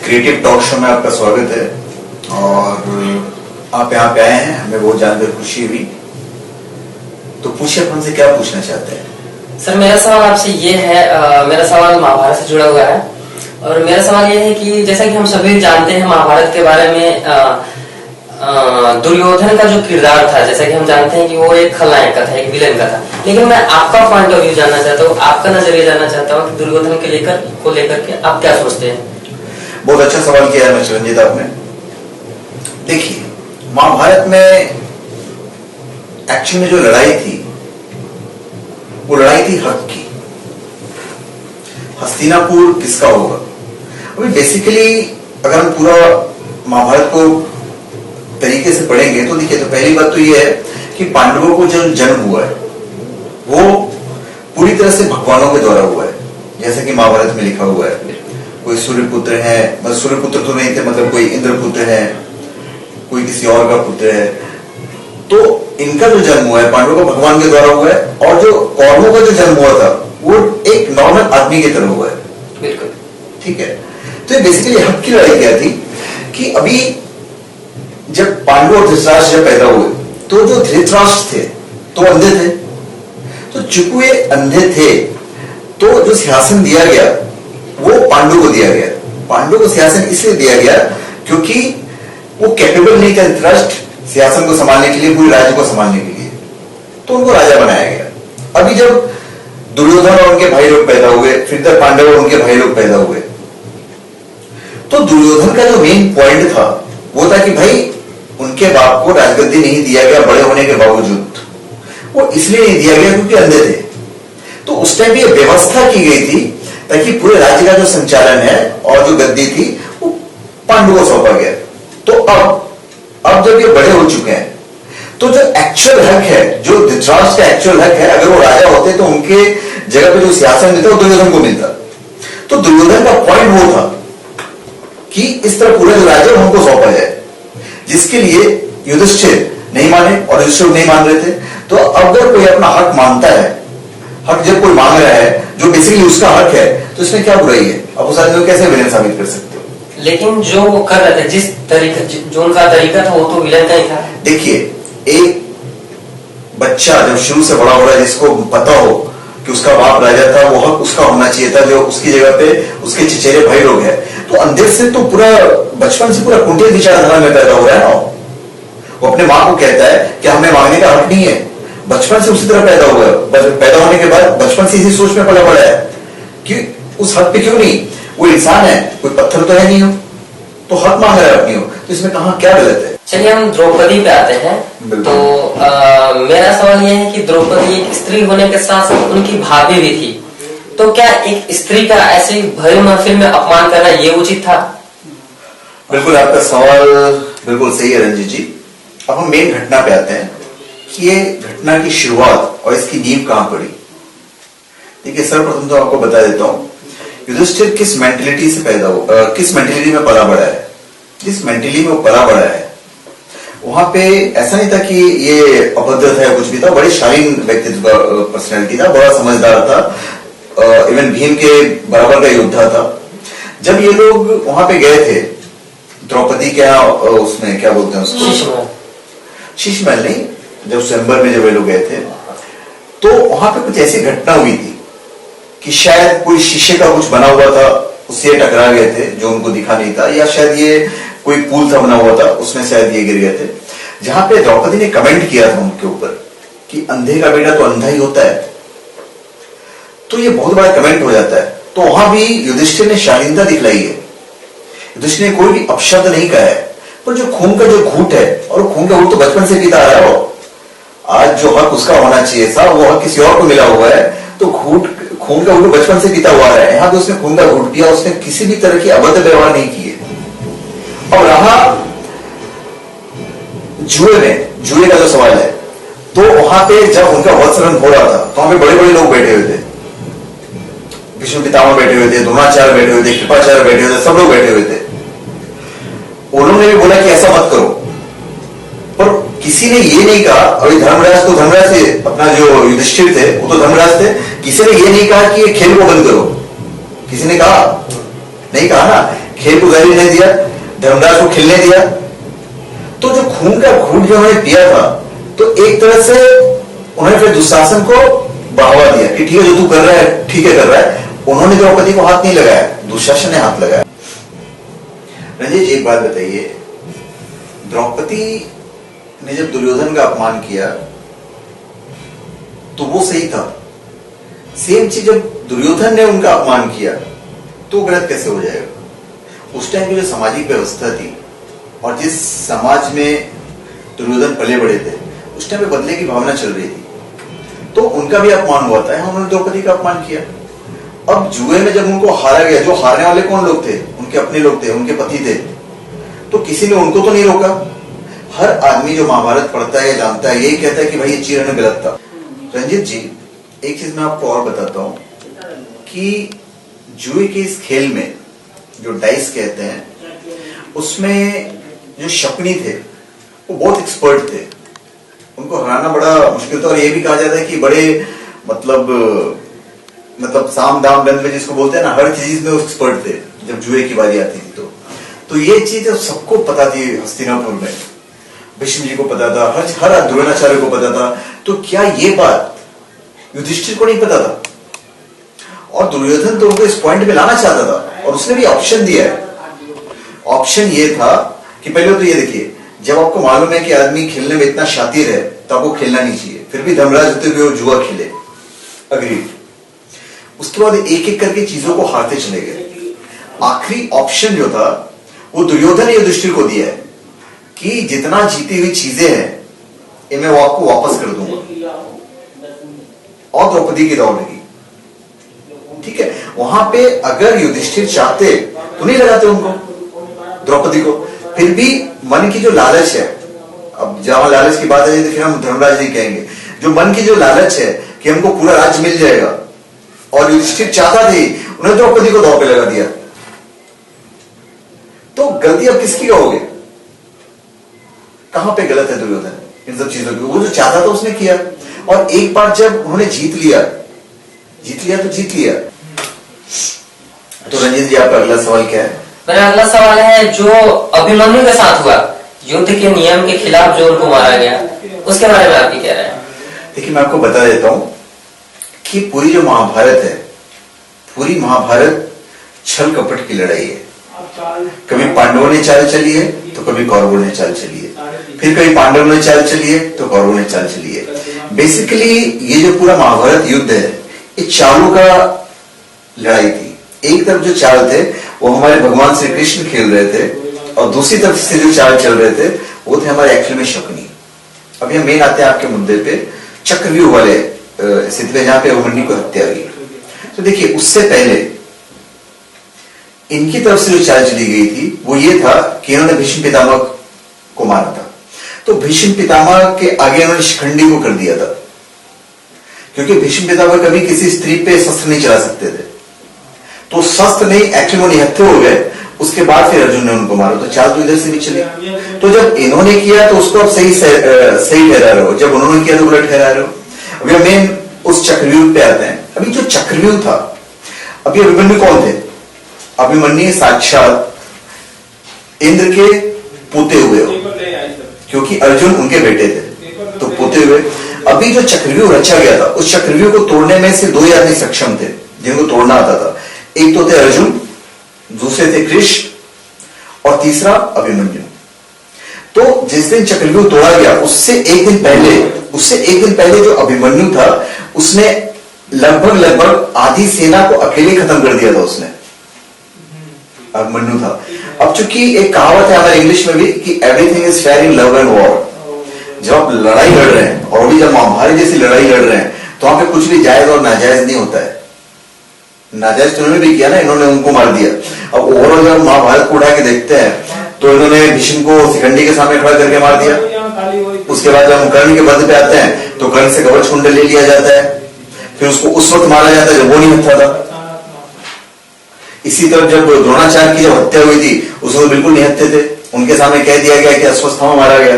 Creative talk show में आपका स्वागत है और आप यहाँ पे आए हैं, हमें बहुत जानकर खुशी हुई। तो पूछिए, अपन से क्या पूछना चाहते हैं? सर मेरा सवाल आपसे ये है, मेरा सवाल महाभारत से जुड़ा हुआ है और मेरा सवाल ये है कि जैसा कि हम सभी जानते हैं महाभारत के बारे में दुर्योधन का जो किरदार था, जैसा कि हम जानते हैं कि वो एक खलनायक का था, एक विलेन का था। लेकिन मैं आपका पॉइंट ऑफ व्यू जानना चाहता हूँ, आपका नजरिया जानना चाहता हूँ कि दुर्योधन के लेकर के आप क्या सोचते हैं? बहुत अच्छा सवाल किया है चिरंजीत आपने। देखिए, महाभारत में एक्चुअली में जो लड़ाई थी वो लड़ाई थी हक की। हस्तिनापुर किसका होगा? अभी बेसिकली अगर हम पूरा महाभारत को तरीके से पढ़ेंगे तो देखिए, तो पहली बात तो ये है कि पांडवों को जो जन्म हुआ है वो पूरी तरह से भगवानों के द्वारा हुआ है, जैसे कि महाभारत में लिखा हुआ है। कोई सूर्यपुत्र है, मतलब सूर्यपुत्र तो नहीं थे, मतलब कोई इंद्रपुत्र है, कोई किसी और का पुत्र है। तो इनका जो जन्म हुआ है पांडवों का भगवान के द्वारा हुआ है, और जो कौरवों का जो जन्म हुआ था वो एक नॉर्मल आदमी की तरह हुआ है। बिल्कुल ठीक है। तो ये बेसिकली हक की लड़ाई क्या थी कि अभी जब पांडव और धृतराष्ट्र जब पैदा हुए तो जो धृतराष्ट्र थे तो अंधे थे। तो चूंकि ये अंधे थे तो जो सिंहासन दिया गया वो पांडव को दिया गया। पांडव को सिंहासन इसलिए दिया गया क्योंकि वो कैपेबल नहीं था धृतराष्ट्र सिंहासन को संभालने के लिए, पूरे राज्य को संभालने के लिए, तो उनको राजा बनाया गया। अभी जब दुर्योधन और उनके भाई लोग पैदा हुए, फिर पांडव और उनके भाई लोग पैदा हुए, तो दुर्योधन का जो मेन पॉइंट था वो था कि भाई उनके बाप को राजगद्दी नहीं दिया गया बड़े होने के बावजूद। वो इसलिए नहीं दिया गया क्योंकि अंधे थे। तो उस टाइम ये व्यवस्था की गई थी ताकि पूरे राज्य का जो संचालन है और जो गद्दी थी वो पांडवों को सौंपा गया। तो अब जब ये बड़े हो चुके हैं तो जो एक्चुअल हक है, जो धृतराष्ट्र का एक्चुअल हक है, अगर वो राजा होते तो उनके जगह पे जो सिंहासन मिलता वो दुर्योधन को मिलता। तो दुर्योधन का पॉइंट वो था कि इस तरह पूरा जो राज्य उनको सौंपा जाए, जिसके लिए युधिष्ठिर नहीं माने और युधिष्ठिर नहीं मान रहे थे। तो अगर कोई अपना हक मानता है, हक जब कोई मांग रहा है जो बेसिकली उसका हक है, तो इसमें क्या बुराई है? अब उस आदमी को कैसे विलेन साबित कर सकते हो? लेकिन जो वो कर रहे थे, जिस तरीका जो उनका तरीका था वो तो विलेन का ही था। देखिए, एक बच्चा जब शुरू से बड़ा हो रहा है, जिसको पता हो कि उसका बाप राजा था, वो हक उसका होना चाहिए था। जो उसकी जगह पे उसके चचेरे भाई लोग हैं, तो अंदर से तो पूरा बचपन से पूरा कुंठित विचारधारा में पैदा हो रहा है ना। वो अपने माँ को कहता है कि हमें मांगने का हक नहीं है। बचपन से उसी तरह पैदा हुआ है। पैदा होने के बाद बचपन से इसी सोच में पला बड़ा है कि उस हक पे क्यों नहीं? वो इंसान है, कोई पत्थर तो है नहीं हो, तो हक मांग रहा है अपनी हो। तो इसमें कहाँ क्या गलत है? चलिए हम द्रौपदी पे आते हैं। तो मेरा सवाल यह है कि द्रौपदी एक स्त्री होने के साथ साथ उनकी भाभी भी थी, तो क्या एक स्त्री का ऐसे भव्य महफिल में अपमान करना ये उचित था? बिल्कुल, आपका सवाल बिल्कुल सही है रंजीत जी। अब हम मेन घटना पे आते हैं कि ये घटना की शुरुआत और इसकी नींव कहां पड़ी। देखिए, सर्वप्रथम तो आपको बता देता हूं युधिष्ठिर किस मेंटेलिटी से पैदा हुआ, किस मेंटेलिटी में पला बड़ा है। जिस मेंटेलिटी में वो पला बड़ा है वहां पे ऐसा नहीं था कि ये अभद्र था या कुछ भी था। बड़ी शालीन व्यक्तित्व का पर्सनैलिटी था, बड़ा समझदार था, इवन भीम के बराबर का योद्धा था। जब ये लोग वहां पे गए थे द्रौपदी के यहाँ, उसमें क्या बोलते हैं उसको, शीशमहल नहीं, जब स्वयंवर में जब ये लोग गए थे तो वहां पे कुछ ऐसी घटना हुई थी कि शायद कोई शीशे का कुछ बना हुआ था, उससे टकरा गए थे जो उनको दिखा नहीं था, या शायद ये कोई पुल था बना हुआ था, उसमें शायद ये गिर गए थे। जहां पे द्रौपदी ने कमेंट किया था उनके ऊपर कि अंधे का बेटा तो अंधा ही होता है, तो ये बहुत बड़ा कमेंट हो जाता है। तो वहां भी युधिष्ठिर ने शालीनता दिखलाई है। युधिष्ठिर ने कोई भी अपशब्द नहीं कहा है, पर जो खून का जो घूंट है, और वो खून का घूंट तो बचपन से पीता आ रहा है। वो आज जो हक उसका होना चाहिए था वो हक किसी और को मिला हुआ है, तो खून का घूंट बचपन से पीता हुआ है। यहाँ पे उसने खून का घूंट पिया, उसने किसी भी तरह की अभद्र व्यवहार नहीं किए। और रहा जुए का जो सवाल है, तो वहां पे जब उनका वत्सरण हो रहा था तो वहां पे बड़े बड़े लोग बैठे हुए थे। विष्णु पितामह बैठे हुए थे, द्रोणाचार्य बैठे हुए थे, कृपाचार्य बैठे हुए थे, सब लोग बैठे हुए थे। उन्होंने भी बोला कि ऐसा मत करो, पर किसी ने ये नहीं कहा। अभी धर्मराज थे, अपना जो युधिष्ठिर थे वो तो धर्मराज थे, किसी ने ये नहीं कहा कि ये खेल को बंद करो। किसी ने कहा? नहीं कहा ना। खेल को जारी नहीं दिया, धर्मराज को खेलने दिया। तो जो खून का घूंट जो उन्होंने पिया था, तो एक तरह से उन्होंने फिर दुशासन को बढ़ावा दिया कि ठीक है जो तू कर रहा है ठीक है कर रहा है। उन्होंने द्रौपदी को हाथ नहीं लगाया, दुशासन ने हाथ लगाया। रंजीत जी एक बात बताइए, द्रौपदी ने जब दुर्योधन का अपमान किया तो वो सही था, सेम चीज जब दुर्योधन ने उनका अपमान किया तो गलत कैसे हो जाएगा? उस टाइम की जो सामाजिक व्यवस्था थी और जिस समाज में दुर्योधन पले बड़े थे, उस टाइम पे बदले की भावना चल रही थी, तो उनका भी अपमान हुआ था, उन्होंने द्रौपदी का अपमान किया। अब जुए में जब उनको हारा गया, जो हारने वाले कौन लोग थे? उनके अपने लोग थे, उनके पति थे, तो किसी ने उनको तो नहीं रोका। हर आदमी जो महाभारत पढ़ता है या जानता है यही कहता है कि भाई ये चीज गलत था। रंजीत जी एक चीज मैं आपको और बताता हूं कि जुए के इस खेल में जो डाइस कहते हैं, उसमें जो शकुनी थे वो बहुत एक्सपर्ट थे, उनको हराना बड़ा मुश्किल था। और ये भी कहा जाता है कि बड़े मतलब साम दाम दंड में जिसको बोलते हैं ना, हर चीज में वो एक्सपर्ट थे जब जुए की बारी आती थी। तो ये चीज सबको पता थी हस्तिनापुर में, भीष्म जी को पता था, हर द्रोणाचार्य को पता था। तो क्या ये बात युधिष्ठिर को नहीं पता था? और दुर्योधन तो उनको इस पॉइंट पे लाना चाहता था और उसने भी ऑप्शन दिया है। ऑप्शन ये था कि पहले तो ये देखिए, जब आपको मालूम है कि आदमी खेलने में इतना शातिर है तो आपको खेलना नहीं चाहिए, फिर भी धर्मराज होते हुए वो जुआ खेले, अग्रीड। उसके बाद एक एक करके चीजों को हारते चले गए। आखिरी ऑप्शन जो था वो दुर्योधन ने युधिष्ठिर को दिया है कि जितना जीती हुई चीजें हैं ये मैं वो आपको वापस कर दूंगा, और द्रौपदी की दौड़ लगी। ठीक है, वहां पे अगर युधिष्ठिर चाहते तो नहीं लगाते उनको, द्रौपदी को। फिर भी मन की जो लालच है, अब जहां लालच की बात है तो फिर हम धर्मराज नहीं कहेंगे, जो मन की जो लालच है कि हमको पूरा राज्य मिल जाएगा, और युधिष्ठिर चाहता थे, उन्होंने द्रौपदी को दांव पे लगा दिया। तो गलती अब किसकी कहोगे? कहां पे गलत है दुर्योधन इन सब चीजों की? वो जो चाहता था उसने किया, और एक बार जब उन्होंने जीत लिया तो जीत लिया। तो रंजीत जी आपका अगला सवाल क्या है? मेरा अगला सवाल है, जो अभिमन्यु के साथ हुआ, युद्ध के नियम के खिलाफ जो उनको मारा गया, उसके बारे में आप क्या कह रहे हैं? देखिए मैं आपको बता देता हूं कि पूरी जो महाभारत है, पूरी महाभारत छल कपट की लड़ाई है। कभी पांडवों ने चाल चली है तो कभी कौरवों ने चाल चली है, फिर कभी पांडवों ने चाल चली है तो कौरवों ने चाल चली है। बेसिकली ये जो पूरा महाभारत युद्ध है, ये चालों का लड़ाई थी। एक तरफ जो चाल थे वो हमारे भगवान श्री कृष्ण खेल रहे थे, और दूसरी तरफ से जो चाल चल रहे थे वो थे हमारे एक्चुअल में शकुनी। अभी हम मेन आते हैं आपके मुद्दे पे, चक्रव्यूह वाले स्थिति में जहां पे अभिमन्यु को हत्या हुई। तो देखिए उससे पहले इनकी तरफ से जो चाल चली गई थी वो ये था कि इन्होंने भीष्म पितामह को मारा था। तो भीष्म पितामह के आगे इन्होंने शिखंडी को कर दिया था, क्योंकि भीष्म पितामह कभी किसी स्त्री पे शस्त्र नहीं चला सकते थे, तो शस्त्र नहीं एक्चुअली वो निहत्थे हो गए। उसके बाद फिर अर्जुन ने उनको मारा, तो चाल तो इधर से भी चली। तो जब इन्होंने किया तो उसको आप सही ठहरा रहे हो, जब उन्होंने किया तो गलत ठहरा रहे हो। अभी हम मेन उस चक्रव्यूह पे आते हैं। अभी जो चक्रव्यूह था, अभी अभिमन्यु कौन थे? अभिमन्यु साक्षात इंद्र के पोते हुए हो, क्योंकि अर्जुन उनके बेटे थे, तो पोते हुए। अभी जो चक्रव्यूह रचा गया था, उस चक्रव्यूह को तोड़ने में सिर्फ 2 ही आदमी सक्षम थे जिनको तोड़ना आता था। एक तो थे अर्जुन, दूसरे थे कृष्ण, और तीसरा अभिमन्यु। तो जिस दिन चक्रव्यूह तोड़ा गया उससे एक दिन पहले जो अभिमन्यु था उसने लगभग आधी सेना को अकेले खत्म कर दिया था। उसने अभिमन्यु था। अब चूंकि एक कहावत है हमारे इंग्लिश में भी कि everything is fair in love and war. जब आप लड़ाई लड़ रहे हैं, और भी जब महाभारत जैसी लड़ाई लड़ रहे हैं, तो वहां पे कुछ भी जायज और नाजायज नहीं होता है। नाजायज तो उन्होंने भी किया ना, इन्होंने उनको मार दिया। अब ओवरऑल जब महाभारत को उठा के देखते हैं तो इन्होंने भीष्म को शिखंडी के सामने खड़ा करके मार दिया। उसके बाद जब हम कर्ण के वध पे आते हैं तो कर्ण से कवच कुंडल ले लिया जाता है, फिर उसको उस वक्त मारा जाता है जब वो नहीं हत्या था। इसी तरह जब द्रोणाचार्य की जब हत्या हुई थी उस वक्त बिल्कुल नहीं हत्या थे, उनके सामने कह दिया गया कि अश्वत्थामा मारा गया,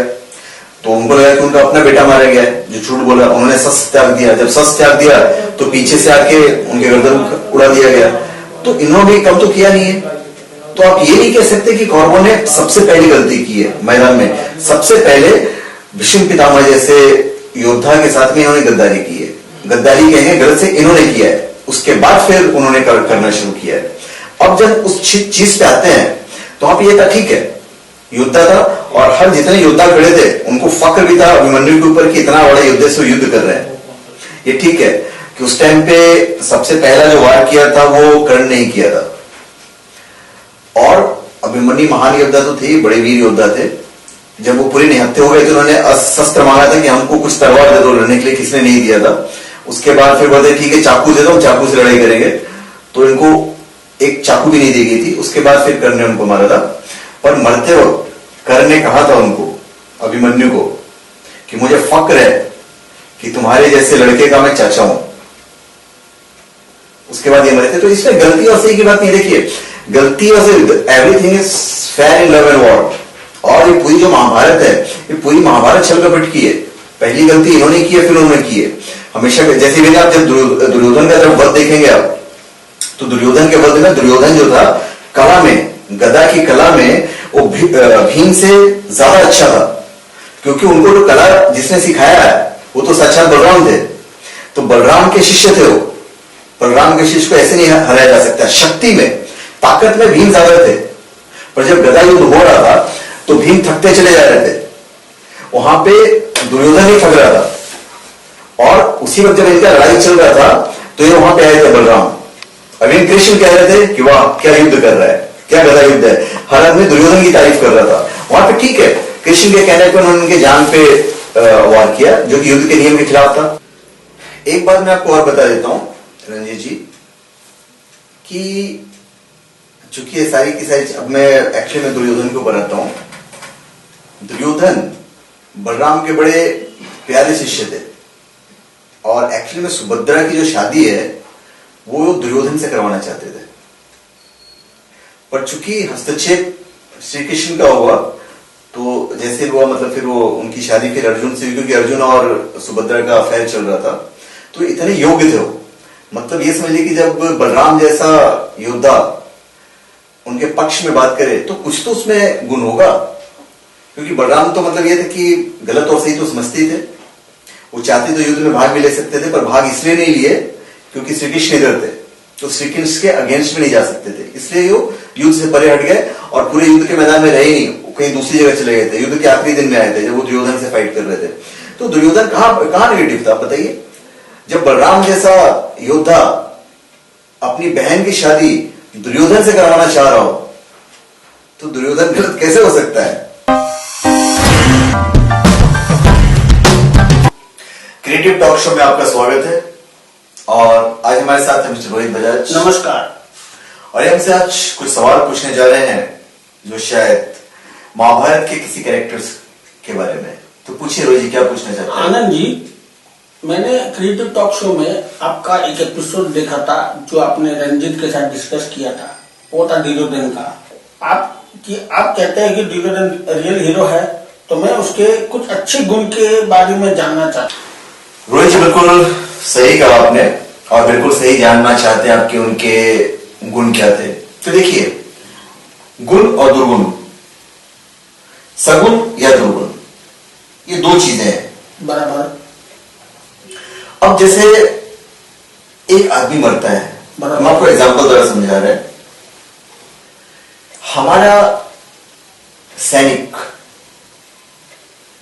तो उनको लगा कि उनका अपना बेटा मारा गया है, जो झूठ बोला। उन्होंने शस्त्र त्याग दिया, जब शस्त्र त्याग दिया तो पीछे से आके उनके गर्दन उड़ा दिया गया। तो इन्होंने भी कम तो किया नहीं है, तो आप ये नहीं कह सकते कि कौरवों ने सबसे पहली गलती की है मैदान में। सबसे पहले भीष्म पितामह जैसे योद्धा के साथ में इन्होंने गद्दारी की है। गद्दारी कहेंगे गलत से इन्होंने किया है, उसके बाद फिर उन्होंने करना शुरू किया है। अब जब उस चीज पे आते हैं तो आप ये था ठीक है योद्धा था, और हर जितने योद्धा खड़े थे उनको फक्र भी था अभिमन्यु के ऊपर कि इतना बड़ा युद्ध से युद्ध कर रहे हैं। ये ठीक है कि उस टाइम पे सबसे पहला जो वार किया था वो कर्ण ने ही किया था, और अभिमन्यु महान योद्धा तो थे, बड़े वीर योद्धा थे। जब वो पूरे निहत्थे हो गए तो उन्होंने शस्त्र मांगा था कि हमको कुछ तलवार दे दो लड़ने के लिए, किसने नहीं दिया था। उसके बाद फिर बोलते ठीक है चाकू दे दो, चाकू से लड़ाई करेंगे, तो इनको एक चाकू भी नहीं दी गई थी। उसके बाद फिर कर्ण ने उनको मारा था, पर मरते वक्त कर्ण ने कहा था उनको, अभिमन्यु को, कि मुझे फक्र है कि तुम्हारे जैसे लड़के का मैं चाचा हूं। उसके बाद ये मरे थे। तो इसमें गलती और सही की बात नहीं, देखिए गलती और सही, everything is fair in love and war. और ये पूरी जो महाभारत है, ये पूरी महाभारत छल कपट की है। पहली गलती इन्होंने की है, फिर उन्होंने की है। हमेशा जैसे भी आप जब दुर्योधन का जब वध देखेंगे आप, तो दुर्योधन के वध में दुर्योधन जो था कला में, गदा की कला में वो भीम से ज्यादा अच्छा था, क्योंकि उनको जो कला जिसने सिखाया है वो तो साक्षात बलराम थे। तो बलराम के शिष्य थे वो, बलराम के शिष्य को ऐसे नहीं हराया जा सकता। शक्ति में, ताकत में भीम ज्यादा थे, पर जब गदा युद्ध हो रहा था तो भीम थकते चले जा रहे थे, वहां पे दुर्योधन ही थक रहा था। और उसी वक्त जब इनका लड़ाई चल रहा था तो ये वहां पे आए थे बलराम। अभी कृष्ण कह रहे थे कि वाह क्या युद्ध कर रहा है, क्या गदा युद्ध है। हर आदमी दुर्योधन की तारीफ कर रहा था वहां पे, ठीक है। कृष्ण के कहने पर उन्होंने उनके जान पे वार किया, जो कि युद्ध के नियम के खिलाफ था। एक बात मैं आपको और बता देता हूं रंजीत जी, कि चूंकि ये सारी की सारी, अब मैं एक्चुअली में दुर्योधन को बनाता हूं। दुर्योधन बलराम के बड़े प्यारे शिष्य थे, और एक्चुअली में सुभद्रा की जो शादी है वो दुर्योधन से करवाना चाहते थे, पर चूंकि हस्तक्षेप श्री कृष्ण का हुआ तो जैसे हुआ, मतलब फिर वो उनकी शादी फिर अर्जुन से, क्योंकि अर्जुन और सुभद्रा का अफेयर चल रहा था, तो इतने योग्य थे वो। मतलब ये समझिए कि जब बलराम जैसा योद्धा उनके पक्ष में बात करे तो कुछ तो उसमें गुण होगा, क्योंकि बलराम तो मतलब ये थे कि गलत और सही तो समझते ही थे। वो चाहते तो युद्ध में भाग भी ले सकते थे, पर भाग इसलिए नहीं लिए क्योंकि श्री कृष्ण इधर थे, तो श्री कृष्ण के अगेंस्ट में नहीं जा सकते थे, इसलिए वो युद्ध से परे हट गए और पूरे युद्ध के मैदान में रहे नहीं, कहीं दूसरी जगह चले गए थे। युद्ध के आखिरी दिन में आए थे जब वो दुर्योधन से फाइट कर रहे थे। तो दुर्योधन कहां नेगेटिव था बताइए? जब बलराम जैसा योद्धा अपनी बहन की शादी दुर्योधन से करवाना चाह रहा हो तो दुर्योधन गलत कैसे हो सकता है? क्रिएटिव टॉक शो में आपका स्वागत है, और आज हमारे साथ है मिस्टर रोहित बजाज। नमस्कार। और हमसे आज कुछ सवाल पूछने जा रहे हैं जो शायद महाभारत के किसी कैरेक्टर्स के बारे में। तो पूछिए रोहित जी, क्या पूछना चाहते हैं? आनंद जी, मैंने क्रिएटिव टॉक शो में आपका एक एपिसोड देखा था जो आपने रंजीत के साथ डिस्कस किया था, वो था दुर्योधन का। आप कहते हैं कि दुर्योधन रियल हीरो है, तो मैं उसके कुछ अच्छे गुण के बारे में जानना चाहता हूँ। रोहित जी बिल्कुल सही कहा आपने, और बिल्कुल सही जानना चाहते हैं आपके उनके गुण क्या थे। तो देखिए, गुण और दुर्गुण, सगुण या दुर्गुण, ये दो चीजें हैं। बराबर। अब जैसे एक आदमी मरता है, हम आपको एग्जांपल द्वारा समझा रहे हैं। हमारा सैनिक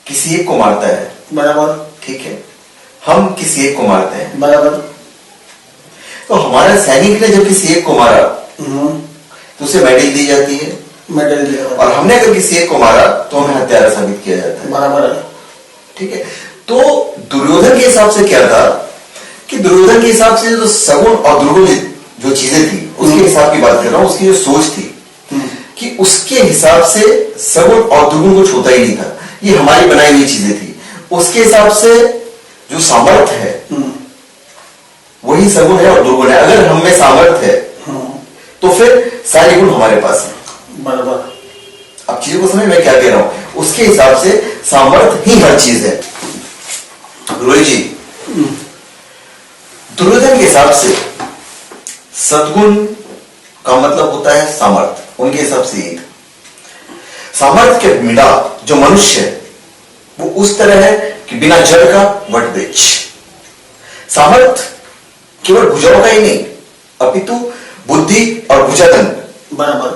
किसी एक को मारता है, बराबर, ठीक है, हम किसी एक को मारते हैं, बराबर। तो हमारा सैनिक ने जब किसी एक को मारा तो उसे मेडल दी जाती है, मेडल दिया, और हमने अगर किसी एक को मारा तो हमें हत्यारा साबित किया जाता है, बराबर है, ठीक है। तो दुर्योधन के हिसाब से क्या था कि दुर्योधन के हिसाब से जो सगुण और दुर्गुण जो चीजें थी उसके हिसाब की बात कर रहा हूं, उसकी जो सोच थी कि उसके हिसाब से सगुण और दुर्गुण कुछ होता ही नहीं था, ये हमारी बनाई हुई चीजें थी। उसके हिसाब से जो सामर्थ्य है वही सगुण है और दुर्गुण है। अगर हम में सामर्थ्य है तो फिर सारे गुण हमारे पास है, बराबर। अब चीजों को समझ मैं क्या कह रहा हूं, उसके हिसाब से सामर्थ्य ही हर चीज है। रोहित जी, दुर्योधन के हिसाब से सद्गुण का मतलब होता है सामर्थ्य, उनके हिसाब से यही था। सामर्थ्य के बिना जो मनुष्य है वो उस तरह है कि बिना जड़ का वट वृक्ष। सामर्थ्य केवल भुजाओं का ही नहीं अपितु बुद्धि और भुजातंत्र बराबर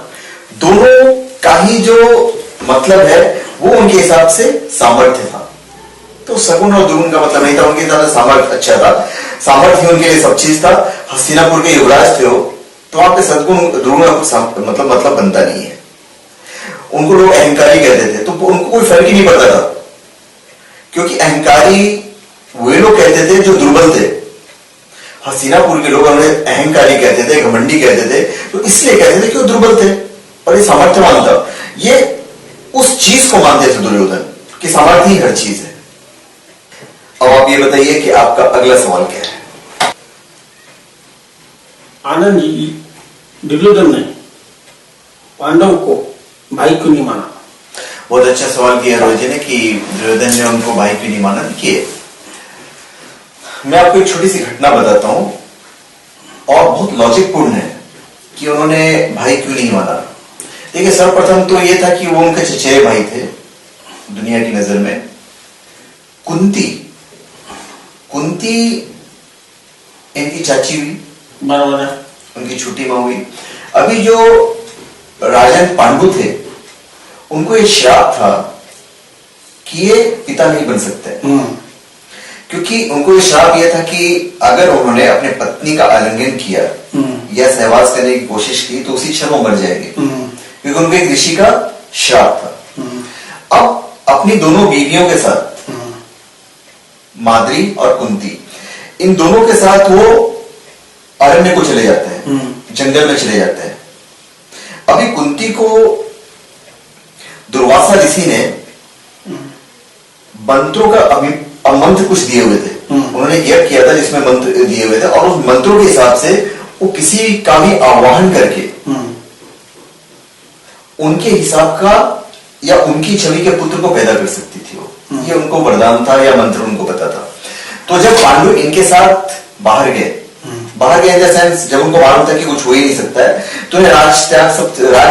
दोनों का ही जो मतलब है वो उनके हिसाब से सामर्थ्य था। तो सगुण और दुर्गुण का मतलब नहीं था, उनके हिसाब से सामर्थ्य अच्छा था। सामर्थ्य ही उनके लिए सब चीज था। हस्तिनापुर के युवराज थे हो, तो वहां पे सदगुण दुर्गुण का मतलब बनता नहीं है। उनको लोग अहंकारी कहते थे, तो उनको कोई फर्क ही नहीं पड़ता था, क्योंकि अहंकारी वे लोग कहते थे जो दुर्बल थे। हस्तिनापुर के लोग उन्हें अहंकारी कहते थे, घमंडी कहते थे, तो इसलिए कहते थे कि वो दुर्बल थे और ये सामर्थ्यवान था। ये उस चीज को मानते थे दुर्योधन कि सामर्थ्य ही हर चीज है। अब आप ये बताइए कि आपका अगला सवाल क्या है। आनंद जी, दुर्योधन ने पांडव को भाई क्यों नहीं माना? बहुत अच्छा सवाल किया रोहित जी ने कि दुर्योधन ने उनको भाई क्यों नहीं माना। देखिए, मैं आपको एक छोटी सी घटना बताता हूं और बहुत लॉजिकपूर्ण है कि उन्होंने भाई क्यों नहीं माना। देखिए, सर्वप्रथम तो यह था कि वो उनके चचेरे भाई थे दुनिया की नजर में। कुंती इनकी चाची हुई, बराबर है। उनकी छोटी मां हुई। अभी जो राजन पांडु थे उनको ये श्राप था कि ये पिता नहीं बन सकते, क्योंकि उनको ये श्राप यह था कि अगर उन्होंने अपने पत्नी का आलिंगन किया या सहवास करने की कोशिश की तो उसी क्षण वो मर जाएंगे, क्योंकि उनको एक ऋषि का श्राप था। अब अपनी दोनों बीवियों के साथ, माद्री और कुंती, इन दोनों के साथ वो अरण्य को चले जाते हैं, जंगल में चले जाते हैं। अभी कुंती को दुर्वासा ऋषि ने मंत्रों का मंत्र कुछ दिए हुए थे। उन्होंने यज्ञ किया था जिसमें मंत्र दिए हुए थे, और उस मंत्रों के हिसाब से वो किसी का भी आह्वान करके उनके हिसाब का या उनकी छवि के पुत्र को पैदा कर सकती थी वो। ये उनको वरदान था या मंत्र उनको पता था। तो जब पांडु इनके साथ बाहर गए इन द सेंस जब उनको मालूम था कि कुछ हो ही नहीं सकता है, तो उन्हें राज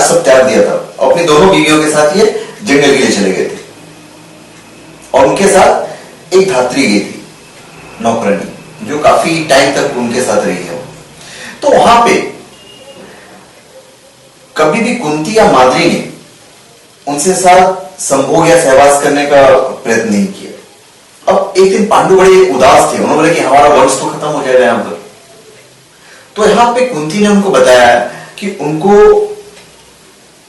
सब त्याग दिया था। अपनी दोनों बीवियों के साथ ये जंगल के लिए चले गए थे, और उनके साथ एक धात्री गई थी, नौकरानी, जो काफी टाइम तक उनके साथ रही है। तो वहां पे कभी भी कुंती या माद्री ने उनसे साथ संभोग या सहवास करने का प्रयत्न नहीं किया। अब एक दिन पांडु बड़े उदास थे, उन्होंने बोला कि हमारा वंश तो खत्म हो जाएगा यहां पर। तो यहां पे कुंती ने उनको बताया कि उनको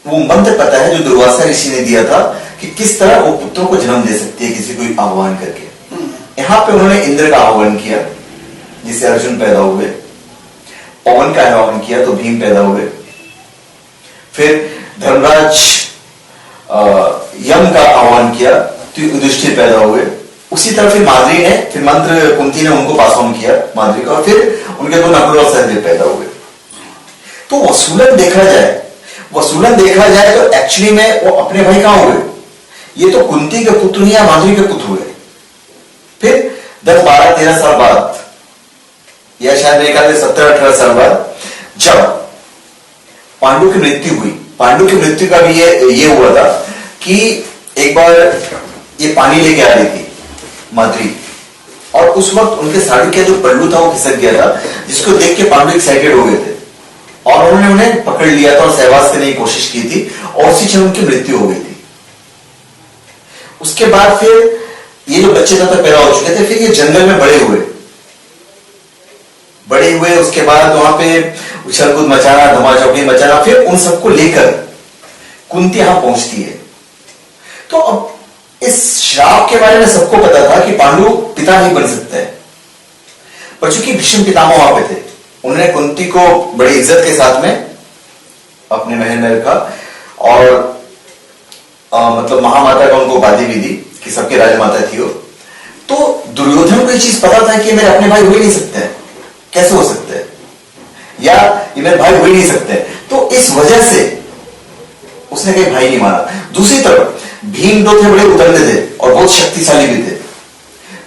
वो मंत्र पता है जो दुर्वासा ऋषि ने दिया था कि किस तरह वो पुत्रों को जन्म दे सकती है किसी को आह्वान करके। यहां पे उन्होंने इंद्र का आह्वान किया जिससे अर्जुन पैदा हुए, पवन का आह्वान किया तो भीम पैदा हुए, फिर धर्मराज यम का आह्वान किया तो युधिष्ठिर पैदा हुए। उसी तरह फिर माद्री ने, फिर मंत्र कुंती ने उनको पास ऑन किया माद्री का, और फिर उनके दो नकुल और सहदेव पैदा हुए। तो वसूलन देखा जाए तो एक्चुअली में वो अपने भाई कहां हुए? ये तो कुंती के पुत्र नहीं या माद्री के पुत्र हुए। फिर 10, 12, 13 साल बाद, या शायद मेरे ख्याल से 17, 18 साल बाद, जब पांडु की मृत्यु हुई, पांडु की मृत्यु का भी ये हुआ था कि एक बार ये पानी लेके आ रही थी माद्री, और उस वक्त उनके साड़ी का जो पल्लू था वो खिसक गया था, जिसको देख के पांडु एक्साइटेड हो गए थे और उन्होंने उन्हें पकड़ लिया था और सहवास करने की कोशिश की थी, और उसी क्षण उनकी मृत्यु हो गई थी। उसके बाद फिर ये जो बच्चे तब तक पैदा हो चुके थे, फिर ये जंगल में बड़े हुए। उसके बाद वहां पे उछल कूद मचाना, धमाचौकड़ी मचाना, फिर उन सबको लेकर कुंती यहां पहुंचती है। तो अब इस श्राप के बारे में सबको पता था कि पांडु पिता नहीं बन सकते, पर चूंकि भीष्म पितामह वहां पे थे, उन्होंने कुंती को बड़ी इज्जत के साथ में अपने महल में रखा, और मतलब महामाता का उनको उपाधि भी दी कि सबके राजमाता थी वो। तो दुर्योधन को ये चीज पता था कि मेरे अपने भाई हो ही नहीं सकते हैं, कैसे हो सकते हैं, या ये मेरे भाई हो ही नहीं सकते। तो इस वजह से उसने कहीं भाई नहीं माना। दूसरी तरफ भीम जो थे बड़े उतरने थे और बहुत शक्तिशाली भी थे,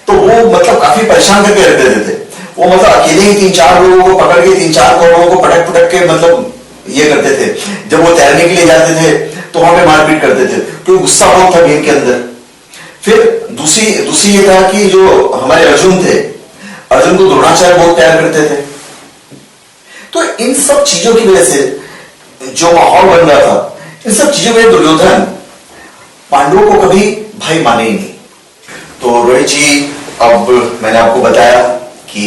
तो वो मतलब काफी परेशान करके रख देते थे। वो मतलब अकेले ही 3-4 लोगों को पकड़ के 3-4 लोगों को पटक के मतलब ये करते थे। जब वो तैरने के लिए जाते थे तो वहां पे मारपीट करते थे, क्योंकि गुस्सा बहुत था भीम के अंदर। फिर दूसरी ये था कि जो हमारे अर्जुन थे, अर्जुन को द्रोणाचार्य बहुत प्यार करते थे। तो इन सब चीजों की वजह से जो माहौल बन रहा था, इन सब चीजों में दुर्योधन पांडवों को कभी भाई माने ही नहीं। तो रोहित जी, अब मैंने आपको बताया कि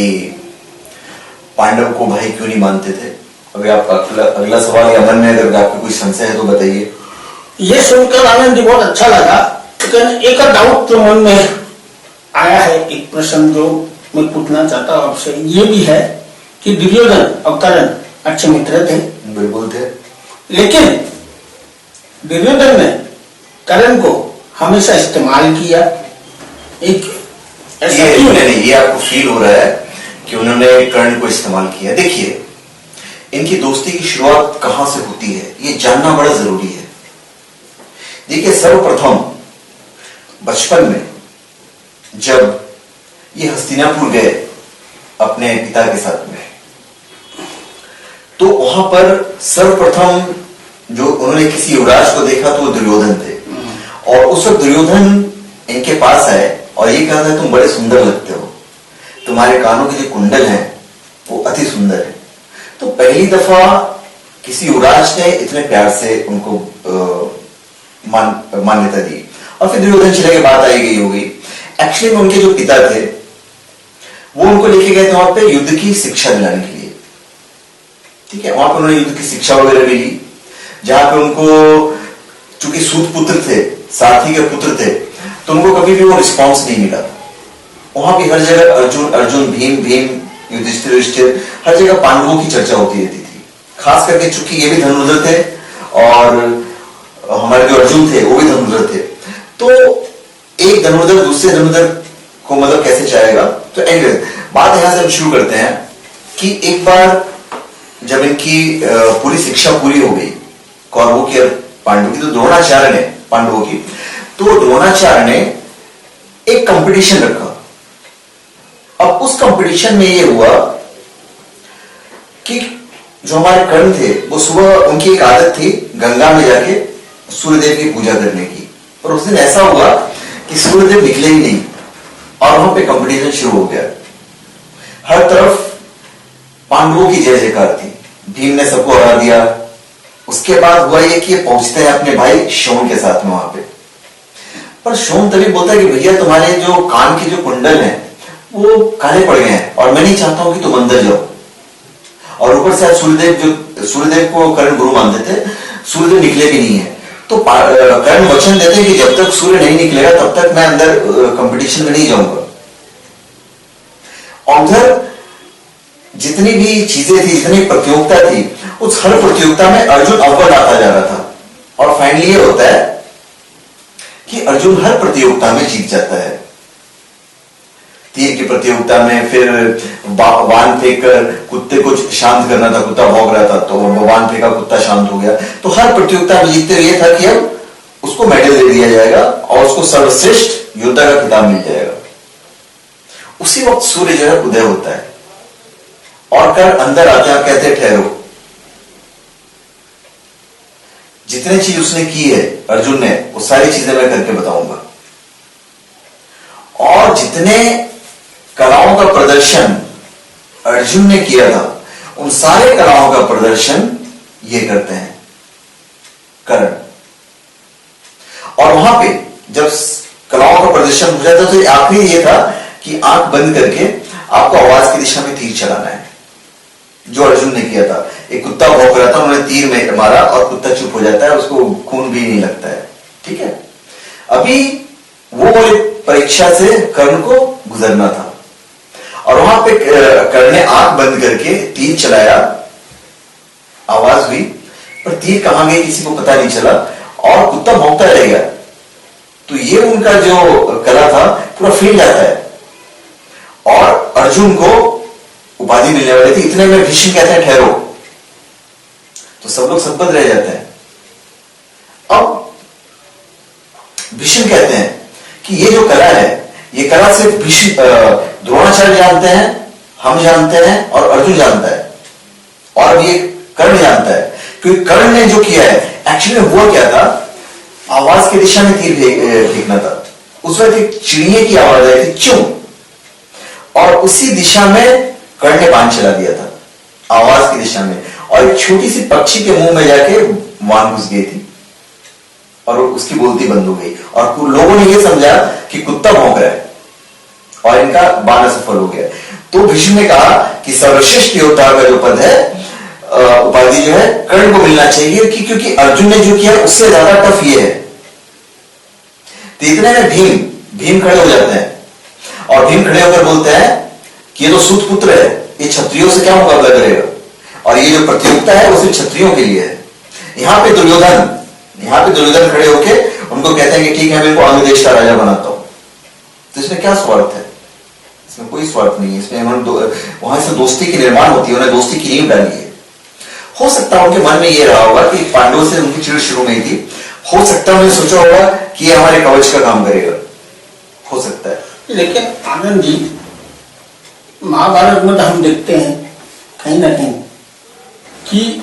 पांडव को भाई क्यों नहीं मानते थे। अभी आपका अगला सवाल या मन में अगर आपको कोई संशय है तो बताइए। ये सुनकर आनंद जी बहुत अच्छा लगा, लेकिन एक डाउट जो मन में आया है, एक प्रश्न जो मैं पूछना चाहता हूँ आपसे, ये भी है कि दुर्योधन और कर्ण अच्छे मित्र थे, बिल्कुल थे, लेकिन दुर्योधन ने कर्ण को हमेशा इस्तेमाल किया। एक ऐसा क्यों? नहीं, ये आपको फील हो रहा है कि उन्होंने कर्ण को इस्तेमाल किया। देखिए, इनकी दोस्ती की शुरुआत कहां से होती है ये जानना बड़ा जरूरी है। देखिए, सर्वप्रथम बचपन में जब ये हस्तिनापुर गए अपने पिता के साथ में, तो वहां पर सर्वप्रथम जो उन्होंने किसी युवराज को देखा तो वो दुर्योधन थे। और उस वक्त दुर्योधन इनके पास आए और ये कहा था, तुम बड़े सुंदर लगते हो, तुम्हारे कानों के जो कुंडल हैं वो अति सुंदर है। तो पहली दफा किसी युवराज ने इतने प्यार से उनको मान्यता दी। और फिर दुर्योधन चले के बात आई गई होगी। एक्चुअली में उनके जो पिता थे वो उनको लेके गए थे वहां पे युद्ध की शिक्षा दिलाने के लिए। ठीक है, वहां पर उन्होंने युद्ध की शिक्षा वगैरह भी ली, जहां पे उनको, चूंकि सूत पुत्र थे, सारथी के पुत्र थे, तो उनको कभी भी वो रिस्पॉन्स नहीं मिला। वहां भी हर जगह अर्जुन अर्जुन, भीम भीम, युधिष्ठिर, हर जगह पांडवों की चर्चा होती रहती थी। खास करके चूंकि ये भी धनुर्धर थे और हमारे जो अर्जुन थे वो भी धनुर्धर थे, तो एक धनुर्धर दूसरे धनुर्धर को मतलब कैसे चाहेगा। तो एनीवे, बात यहां से हम शुरू करते हैं कि एक बार जब इनकी पूरी शिक्षा पूरी हो गई कौरवों की और पांडवों की, तो द्रोणाचार्य ने, पांडवों की, तो द्रोणाचार्य ने एक कंपटीशन रखा। अब उस कंपटीशन में ये हुआ कि जो हमारे कर्ण थे वो सुबह, उनकी एक आदत थी गंगा में जाके सूर्यदेव की पूजा करने की, और उस दिन ऐसा हुआ कि सूर्यदेव निकले ही नहीं और वहां पे कंपटीशन शुरू हो गया। हर तरफ पांडवों की जय जयकार थी, भीम ने सबको हरा दिया। उसके बाद हुआ ये कि पहुंचते हैं अपने भाई शोण के साथ में वहां पे, पर शोण तभी बोलता है कि भैया तुम्हारे जो कान के जो कुंडल हैं वो काले पड़ गए हैं और मैं नहीं चाहता हूं कि तुम अंदर जाओ। और ऊपर से सूर्यदेव को कर्ण गुरु मानते थे, सूर्यदेव निकले भी नहीं है। तो कर्ण वचन देते कि जब तक सूर्य नहीं निकलेगा तब तक मैं अंदर कंपटीशन में नहीं जाऊंगा। और उधर जितनी भी चीजें थी, जितनी प्रतियोगिता थी, उस हर प्रतियोगिता में अर्जुन अव्वल आता जा रहा था। और फाइनली ये होता है कि अर्जुन हर प्रतियोगिता में जीत जाता है। तीर की प्रतियोगिता में फिर बाण फेंककर कुत्ते को शांत करना था, कुत्ता भौंक रहा था तो बाण फेंका, कुत्ता शांत हो गया। तो हर प्रतियोगिता में जीतते हुए था कि अब उसको मेडल दे दिया जाएगा और उसको सर्वश्रेष्ठ योद्धा का खिताब मिल जाएगा। उसी वक्त सूर्य जो है उदय होता है और कर्ण अंदर आते हैं, कहते हैं ठहरो। जितने चीज उसने की है अर्जुन ने, वो सारी चीजें मैं करके बताऊंगा। और जितने कलाओं का प्रदर्शन अर्जुन ने किया था, उन सारे कलाओं का प्रदर्शन ये करते हैं कर्ण। और वहां पे जब कलाओं का प्रदर्शन हो जाता तो आखिरी ये था कि आंख बंद करके आपको आवाज की दिशा में तीर चलाना है, जो अर्जुन ने किया था। एक कुत्ता भौंक रहा था, उन्होंने तीर में मारा और कुत्ता चुप हो जाता है, उसको खून भी नहीं लगता है। ठीक है, अभी वो परीक्षा से कर्ण को गुजरना था और वहां पे कर्ण ने आंख बंद करके तीर चलाया, आवाज हुई, पर तीर कहां गई किसी को पता नहीं चला और कुत्ता भौंकता रह गया। तो ये उनका जो कला था पूरा फेल जाता है और अर्जुन को उपाधि मिलने वाली थी। इतने में भीष्म कहते हैं ठहरो, तो सब लोग संबद्ध रह जाते हैं। अब भीष्म कहते हैं कि ये जो कला है, ये कला सिर्फ भीष्म द्रोणाचार्य जानते हैं, हम जानते हैं और अर्जुन जानता है और ये कर्ण जानता है। क्योंकि कर्ण ने जो किया है, एक्चुअली हुआ क्या था, आवाज की दिशा में तीर फेंकना था। उस वक्त एक चिड़िया की आवाज आई थी, चुं, और उसी दिशा में कर्ण ने बाण चला दिया था, आवाज की दिशा में, और एक छोटी सी पक्षी के मुंह में जाके बाण घुस गई थी और उसकी बोलती बंद हो गई, और लोगों ने यह समझा कि कुत्ता भौंक रहा है और इनका बाण असफल हो गया। तो भीष्म ने कहा कि सर्वश्रेष्ठ योद्धा का जो पद है, उपाधि जो है, कर्ण को मिलना चाहिए, क्योंकि अर्जुन ने जो किया उससे ज्यादा टफ ये है। तो इतने में भीम खड़े हो जाते हैं, और भीम खड़े होकर बोलते हैं कि ये तो सूत पुत्र है, ये क्षत्रियों से क्या मुकाबला करेगा, और ये जो प्रतियोगिता है वो सिर्फ क्षत्रियों के लिए है। यहां पे दुर्योधन खड़े होके उनको कहते हैं कि ठीक है, मैं इनको अन्य देश का राजा बनाता हूं। तो इसमें क्या स्वार्थ है? इसमें कोई स्वार्थ नहीं है। इसमें वहां से दोस्ती की निर्माण होती है, उन्हें दोस्ती की नींव डाली है। हो सकता है उनके मन में यह रहा होगा कि पांडवों से उनकी चिड़ शुरू में थी, हो सकता है उन्होंने सोचा होगा कि ये हमारे कवच का काम करेगा, हो सकता है। लेकिन आनंद जी, महाभारत में तो हम देखते हैं कहीं ना कहीं कि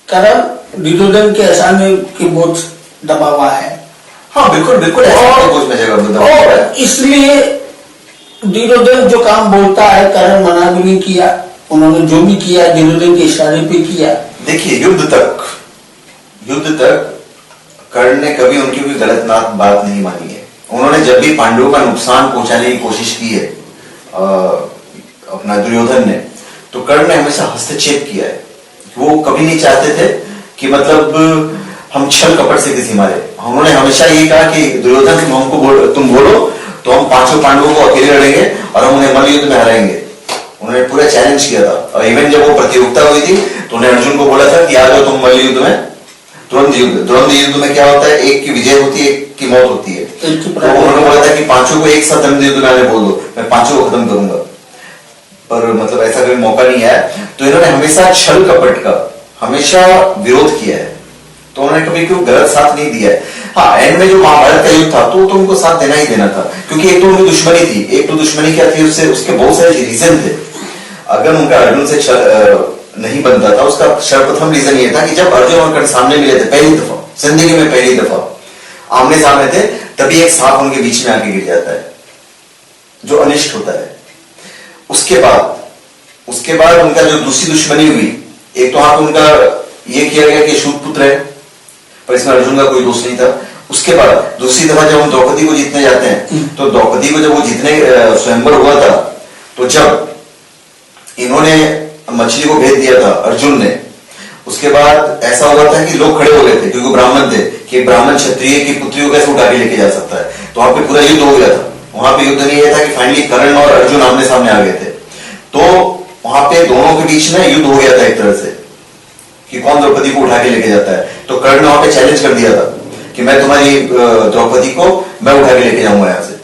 कर्ण दुर्योधन के एहसाने की बोझ दबा हुआ है। हाँ बिल्कुल और इसलिए दुर्योधन जो काम बोलता है कर्ण मना भी नहीं किया, उन्होंने जो भी किया दुर्योधन के इशारे पे किया। देखिए, युद्ध तक कर्ण ने कभी उनकी कोई गलत बात नहीं मानी है। उन्होंने जब भी पांडवों का नुकसान पहुंचाने की कोशिश की है अपना दुर्योधन ने, तो कर्ण ने हमेशा हस्तक्षेप किया है। वो कभी नहीं चाहते थे कि मतलब हम छल कपट से किसी मारे। उन्होंने हमेशा ये कहा कि दुर्योधन तुम बोलो तो हम पांचों पांडवों को अकेले लड़ेंगे और हम उन्हें मल्ल युद्ध में हराएंगे। उन्होंने पूरा चैलेंज किया था, और इवन जब वो प्रतियोगिता हुई थी तो उन्हें अर्जुन को बोला था कि आ जाओ तुम मल्ल युद्ध में, द्वंद्व युद्ध में क्या होता है, एक की विजय होती है, एक की मौत होती है। तो उन्होंने बोला था कि पांचों को एक साथ द्वंद्व युद्ध में आने बोल दो, मैं पांचों को खत्म करूंगा, पर मतलब ऐसा कोई मौका नहीं आया। तो इन्होंने हमेशा छल कपट का हमेशा विरोध किया है, तो उन्होंने कभी कोई गलत साथ नहीं दिया है। हाँ, एंड में जो महाभारत का युद्ध था तो उनको साथ देना ही देना था, क्योंकि एक तो उनकी दुश्मनी थी, एक तो दुश्मनी क्या थी, उसके बहुत सारे रीजन थे। अगर उनका अर्जुन से नहीं बनता था, उसका सर्वप्रथम रीजन ये था कि जब अर्जुन और कर्ण सामने मिले थे पहली दफा जिंदगी में, पहली दफा आमने सामने थे, तभी एक सांप उनके बीच में आके गिर जाता है, जो अनिष्ट होता है। उसके बाद उनका जो दूसरी दुश्मनी हुई, एक तो वहां उनका ये किया गया कि सूत पुत्र है, पर इसमें अर्जुन का कोई दोष नहीं था। उसके बाद दूसरी दफा जब हम द्रौपदी को जीतने जाते हैं, तो द्रौपदी को जब वो जीतने स्वयंवर हुआ था, तो जब इन्होंने मछली को भेज दिया था अर्जुन ने, उसके बाद ऐसा हुआ था कि लोग खड़े हो गए थे, क्योंकि ब्राह्मण थे, कि ब्राह्मण क्षत्रिय की पुत्री को कैसे उठा के लेके जा सकता है। तो वहां पे पूरा युद्ध हो गया था। वहां पे युद्ध नहीं था कि फाइनली कर्ण और अर्जुन आमने सामने आ गए थे, तो वहां पे दोनों के बीच में युद्ध हो गया था एक तरह से कि कौन द्रौपदी को उठा के लेके जाता है। तो कर्ण ने वहां पे चैलेंज कर दिया था कि मैं तुम्हारी द्रौपदी को मैं उठा के लेके जाऊंगा यहां से,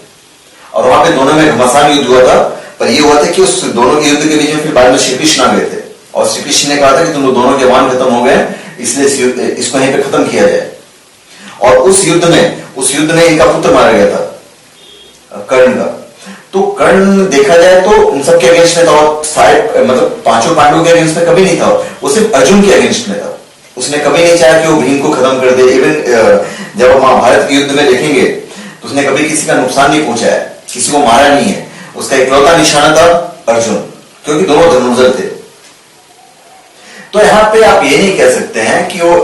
और वहां पे दोनों में घमासान युद्ध हुआ था। पर ये हुआ था कि उस दोनों के युद्ध के बीच में फिर बाद में श्री कृष्ण आ गए थे, और श्री कृष्ण ने कहा था कि तुम दोनों के बाण खत्म हो गए, इसलिए इसको यहीं पे खत्म किया जाए। और उस युद्ध में इनका पुत्र मारा गया था, कर्ण का। तो कर्ण देखा जाए तो उन सबके अगेंस्ट में था, और सारे मतलब पांचों पांडवों के अगेंस्ट में कभी नहीं था, वो सिर्फ अर्जुन के अगेंस्ट में था। उसने कभी नहीं चाहा कि वो भीम को खत्म कर दे। इवन जब महाभारत के युद्ध में देखेंगे तो उसने कभी किसी का नुकसान नहीं पहुंचाया, किसी को मारा नहीं है। उसका इकलौता निशाना था अर्जुन, क्योंकि दोनों धनुर्धर थे। तो यहां पे आप ये नहीं कह सकते हैं कि वो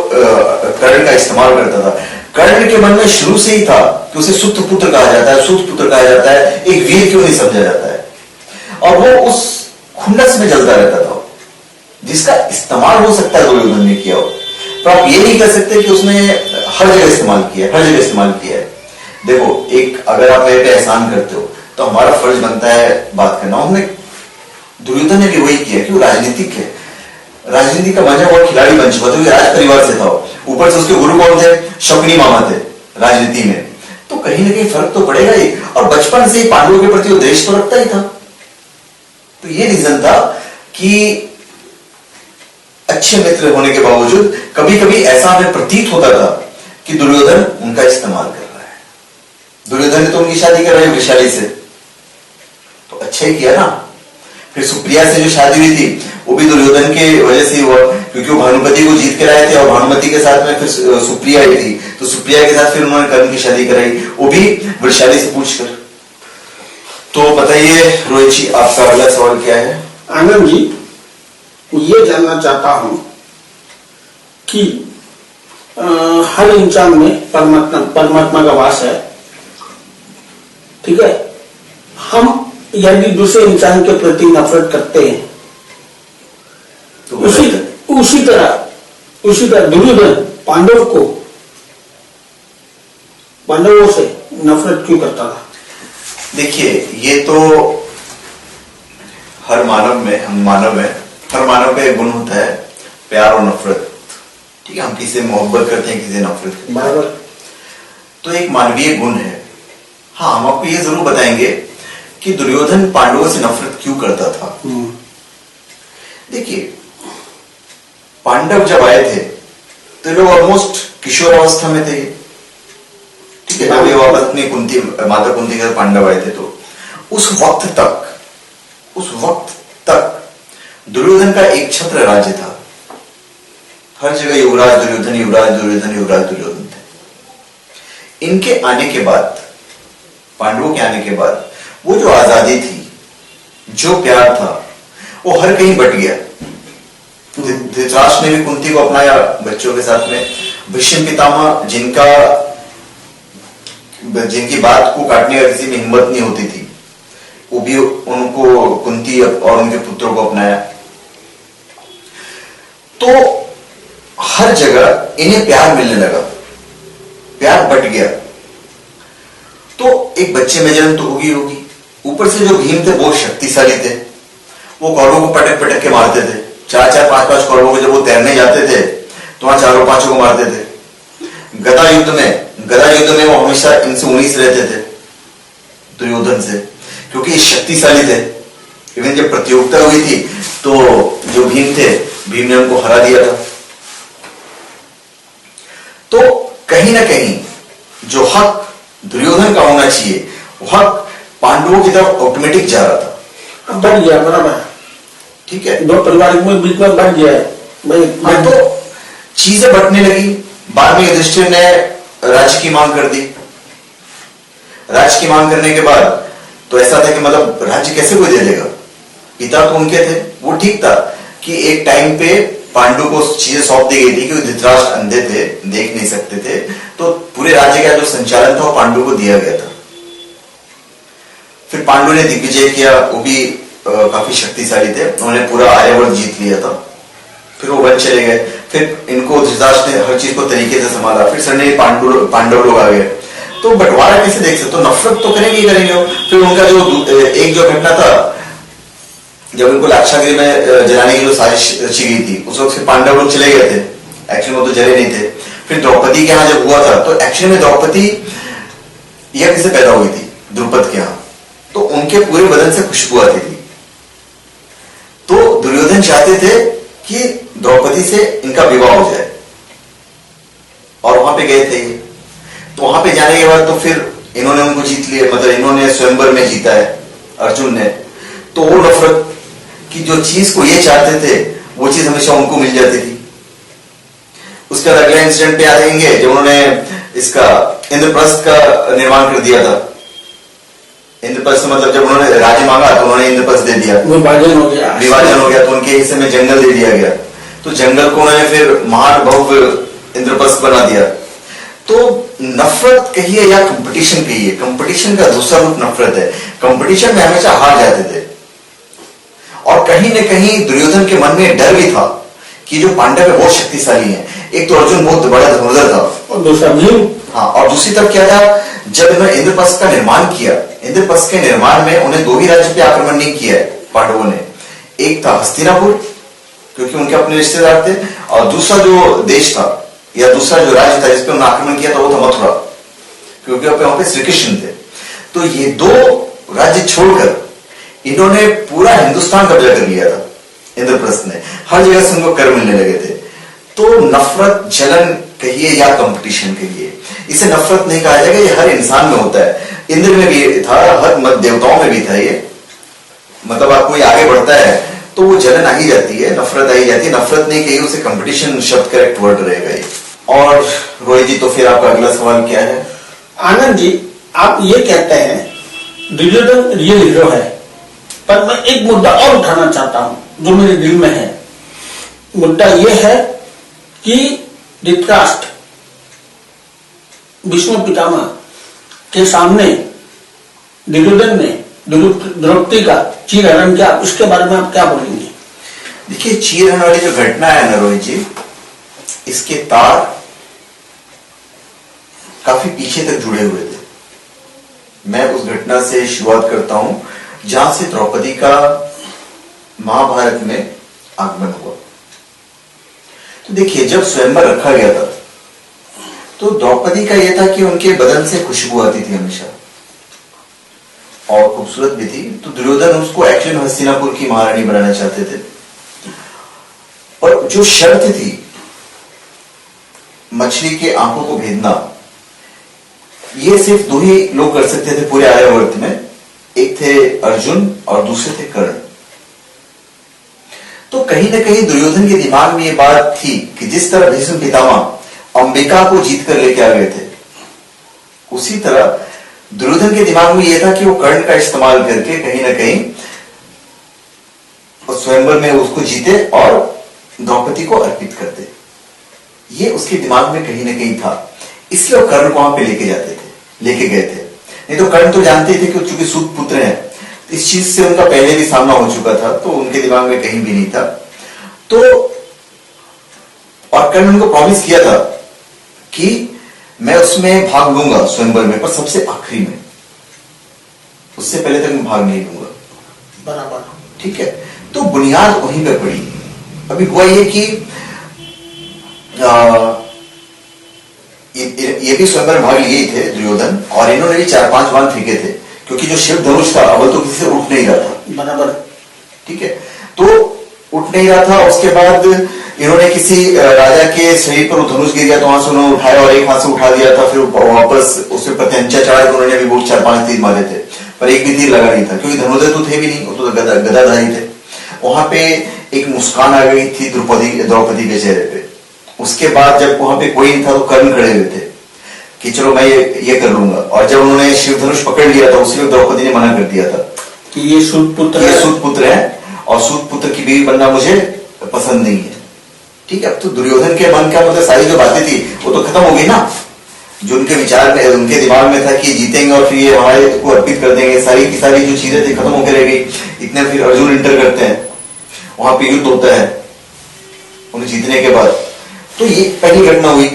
कर्ण का इस्तेमाल करता था। कर्ण के मन में शुरू से ही था कि उसे सूत पुत्र कहा जाता है, सूत पुत्र कहा जाता है, एक वीर क्यों नहीं समझा जाता है, और वो उस खुंडस में जलता रहता था, जिसका इस्तेमाल हो सकता है दुर्योधन ने किया हो। तो आप ये नहीं कह सकते कि उसने हर जगह इस्तेमाल किया है। देखो, एक अगर आप मेरे पे एहसान करते हो तो हमारा फर्ज बनता है बात करना। हमने दुर्योधन ने भी वही किया कि वो राजनीतिक है, राजनीति का मजा वो खिलाड़ी बन चुका था, राज परिवार से था। ऊपर से उसके गुरु कौन थे? शकुनी मामा थे राजनीति में, तो कहीं ना कहीं फर्क तो पड़ेगा ही। और बचपन से ही पांडवों के प्रति वो देश तो रखता ही था। तो ये रीजन था कि अच्छे मित्र होने के बावजूद कभी कभी ऐसा हमें प्रतीत होता था कि दुर्योधन उनका इस्तेमाल कर रहा है। दुर्योधन ने तो उनकी शादी कराई वैशाली से, तो अच्छा ही किया ना। फिर सुप्रिया से जो शादी हुई थी वो भी दुर्योधन के वजह से हुआ, क्योंकि वो भानुमति को जीत के लाए थे और भानुमति के साथ में फिर सुप्रिया आई थी, तो सुप्रिया के साथ फिर उन्होंने कर्ण की शादी कराई, वो भी वृषाली से पूछकर। तो बताइए रोहित जी, आपका अगला सवाल क्या है? आनंद जी, ये जानना चाहता हूं कि हर इंसान में परमात्मा का वास है, ठीक है। हम यदि दूसरे इंसान के प्रति नफरत करते हैं तो उसी तरह दुर्योधन पांडवों से नफरत क्यों करता था? देखिए, ये तो हर मानव में, हम मानव है, हर मानव का एक गुण होता है प्यार और नफरत, ठीक है। हम किसी से मोहब्बत करते हैं, किसी से नफरत करते हैं, बराबर। तो एक मानवीय गुण है। हाँ, हम आपको ये जरूर बताएंगे कि दुर्योधन पांडवों से नफरत क्यों करता था। देखिए, पांडव जब आए थे तो लोग ऑलमोस्ट किशोरावस्था में थे, ठीक है। जब वापस अपनी माता कुंती के साथ पांडव आए थे, तो उस वक्त तक दुर्योधन का एक छत्र राज्य था। हर जगह युवराज दुर्योधन, युवराज दुर्योधन, युवराज दुर्योधन थे। इनके आने के बाद, पांडवों के आने के बाद, वो जो आजादी थी, जो प्यार था, वो हर कहीं बट गया। धृतराष्ट्र ने भी कुंती को अपनाया बच्चों के साथ में। भीष्म पितामह, जिनकी बात को काटने का किसी में हिम्मत नहीं होती थी, वो भी उनको कुंती और उनके पुत्रों को अपनाया। तो हर जगह इन्हें प्यार मिलने लगा, प्यार बट गया। तो एक बच्चे में जन्म तो होगी। ऊपर से जो भीम थे बहुत शक्तिशाली थे, वो कौरवों को पटक पटक के मारते थे। 4-4, 5-5 कौरवों को जब वो तैरने जाते थे तो वहां 4-5 को मारते थे। गदा युद्ध में वो हमेशा इनसे 19 रहते थे, दुर्योधन से, क्योंकि ये शक्तिशाली थे। इवन जब प्रतियोगिता हुई थी तो जो भीम थे, भीम ने उनको हरा दिया था। तो कहीं ना कहीं जो हक दुर्योधन का होना चाहिए, वो हक पांडवों की तरफ ऑटोमेटिक जा रहा था। बढ़ गया, बराबर, ठीक है। दो परिवार में बीच में बढ़ गया है। तो चीजें बंटने लगी। बाद में युधिष्ठिर ने राज्य की मांग कर दी। राज्य की मांग करने के बाद तो ऐसा था कि मतलब राज्य कैसे कोई दे देगा, पिता तो उनके थे। वो ठीक था कि एक टाइम पे पांडु को चीजें सौंप दी गई थी, क्योंकि धृतराष्ट्र अंधे थे, देख नहीं सकते थे, तो पूरे राज्य का जो संचालन था वो पांडु को दिया गया था। फिर पांडु ने दिग्विजय किया, वो भी काफी शक्तिशाली थे, उन्होंने पूरा आर्यवर्त जीत लिया था। फिर वो वन चले गए। फिर इनको धृतराष्ट्र ने हर चीज को तरीके से संभाला। फिर सडनली पांडव लोग आ गए। तो बंटवारा कैसे देख सकते हो? नफरत तो करेंगे ही करेंगे। फिर उनका जो घटना था, जब उनको लाक्षागृह में जलाने की जो साजिश रची गई थी, उस वक्त पांडव लोग चले गए थे, एक्चुअली वो तो जले नहीं थे। फिर द्रौपदी के यहाँ जब हुआ था, तो एक्चुअली में द्रौपदी यज्ञ से पैदा हुई थी द्रुपद के यहाँ, तो उनके पूरे बदन से खुशबू आती थी। तो दुर्योधन चाहते थे कि द्रौपदी से इनका विवाह हो जाए, और वहां पे गए थे। तो वहां पे जाने के बाद तो फिर इन्होंने उनको जीत लिया, मतलब इन्होंने स्वयंवर में जीता है अर्जुन ने। तो वो नफरत की जो चीज को ये चाहते थे, वो चीज हमेशा उनको मिल जाती थी। उसके बाद अगले इंसिडेंट पे आ जाएंगे, जब उन्होंने इसका इंद्रप्रस्थ का निर्माण कर दिया था। इंद्रप्रस्थ मतलब जब उन्होंने राज्य मांगा तो उन्होंने इंद्रप्रस्थ दे दिया, विभाजन हो गया, तो उनके हिस्से में जंगल दे दिया गया। तो जंगल को उन्होंने फिर महान भव्य इंद्रप्रस्थ बना दिया। तो नफरत कहिए या कंपटीशन कहिए, कंपटीशन का दूसरा रूप नफरत है। कंपटीशन में हमेशा हार जाते थे, और कहीं न कहीं दुर्योधन के मन में डर भी था कि जो पांडव है बहुत शक्तिशाली हैं। एक तो अर्जुन बहुत बड़ा धनुर्धर था, और दूसरा भीम। हाँ, और दूसरी तरफ क्या था, जब इन्होंने इंद्रप्रस्थ का निर्माण किया, इंद्रप्रस्थ के निर्माण में उन्हें दो ही राज्य पे आक्रमण नहीं किया है पांडवों ने। एक था हस्तिनापुर, क्योंकि उनके अपने रिश्तेदार थे, और दूसरा जो देश था या दूसरा जो राज्य था जिसपे उन्होंने आक्रमण किया था, वो था मथुरा, क्योंकि वहां पे श्री कृष्ण थे। तो ये दो राज्य छोड़कर इन्होंने पूरा हिंदुस्तान कब्जा कर लिया था इंद्रप्रस्थ ने। हर जगह से उनको कर मिलने लगे थे। तो नफरत, जलन कहिए या कंपटीशन कहिए, इसे नफरत नहीं कहा जाएगा। ये हर इंसान में होता है। इंद्र में भी था, हर देवताओं में भी था ये। मतलब आप कोई आगे बढ़ता है तो वो जलन आ ही जाती है, नफरत आ ही जाती है। नफरत नहीं कही उसे कंपटीशन शब्द करेक्ट वर्ड रहेगा ये। और रोहित जी, तो फिर आपका अगला सवाल क्या है? आनंद जी, आप ये कहते हैं दुर्योधन रियल हीरो है, पर मैं एक मुद्दा और उठाना चाहता हूं जो मेरे दिल में है। मुद्दा ये है कि धृतराष्ट्र भीष्म पितामह के सामने दुर्योधन ने द्रौपदी का चीरहरण किया, उसके बारे में आप क्या बोलेंगे? देखिए, चीरहरण वाली जो घटना है ना रोहित जी, इसके तार काफी पीछे तक जुड़े हुए थे। मैं उस घटना से शुरुआत करता हूं जहां से द्रौपदी का महाभारत में आगमन हुआ। तो देखिए, जब स्वयंवर रखा गया था तो द्रौपदी का यह था कि उनके बदन से खुशबू आती थी हमेशा, और खूबसूरत भी थी। तो दुर्योधन उसको एक्चुअली में हस्तिनापुर की महारानी बनाना चाहते थे। और जो शर्त थी मछली के आंखों को भेदना, ये सिर्फ दो ही लोग कर सकते थे पूरे आर्यावर्त में। एक थे अर्जुन और दूसरे थे कर्ण। तो कहीं ना कहीं दुर्योधन के दिमाग में ये बात थी कि जिस तरह भीष्म पितामह अंबिका को जीत कर लेके आ गए थे, उसी तरह दुर्योधन के दिमाग में यह था कि वो कर्ण का इस्तेमाल करके कहीं ना कहीं उस स्वयंवर में उसको जीते और द्रौपदी को अर्पित कर दे। ये उसके दिमाग में कहीं ना कहीं था, इसलिए वो कर्ण को वहां पे लेके गए थे। नहीं तो कर्ण तो जानते थे कि चूंकि सूत पुत्र हैं, इस चीज से उनका पहले भी सामना हो चुका था, तो उनके दिमाग में कहीं भी नहीं था। तो और कर्ण उनको प्रॉमिस किया था कि मैं उसमें भाग लूंगा स्वयंवर में, पर सबसे आखिरी में, उससे पहले तक मैं भाग नहीं लूंगा। बराबर, ठीक है। तो बुनियाद वहीं पे पड़ी। अभी हुआ ये कि ये भी स्वयंवर में भाग लिए थे दुर्योधन, और इन्होंने भी 4-5 बाण फेंके थे, क्योंकि जो शिव धनुष था अव्वल तो किसी से उठ नहीं रहा था। बराबर, ठीक है। तो उठ नहीं रहा था। उसके बाद इन्होंने किसी राजा के शरीर पर धनुष गिर गया, तो वहां से उन्होंने उठाया और एक हाथ से उठा दिया था। फिर वापस उसके प्रत्यंचा चढ़ा के उन्होंने भी बहुत 4-5 तीर मारे थे, पर एक भी तीर लगा नहीं था, क्योंकि धनुर्धर तो थे भी नहीं, वो तो गदाधारी थे। वहां पे एक मुस्कान आ गई थी द्रौपदी के चेहरे पे। उसके बाद जब वहां पे कोई नहीं था तो कर्ण खड़े हुए थे कि चलो मैं ये कर लूंगा। और जब उन्होंने शिव धनुष पकड़ लिया था, उसी वक्त द्रौपदी ने मना कर दिया था कि ये सूत पुत्र है और सूत पुत्र की बीवी बनना मुझे पसंद नहीं है। ठीक है। अब तो दुर्योधन के मन का मतलब सारी जो बातें थी वो तो खत्म हो गई ना। जो उनके विचार में, उनके दिमाग में था कि जीतेंगे और फिर ये हमारे को अर्पित कर देंगे, सारी की सारी जो चीजें थी खत्म होकर रह गई। इतने फिर अर्जुन इंटर करते हैं, वहां पे युद्ध होता है उन्हें जीतने के बाद। तो ये पहली घटना हुई,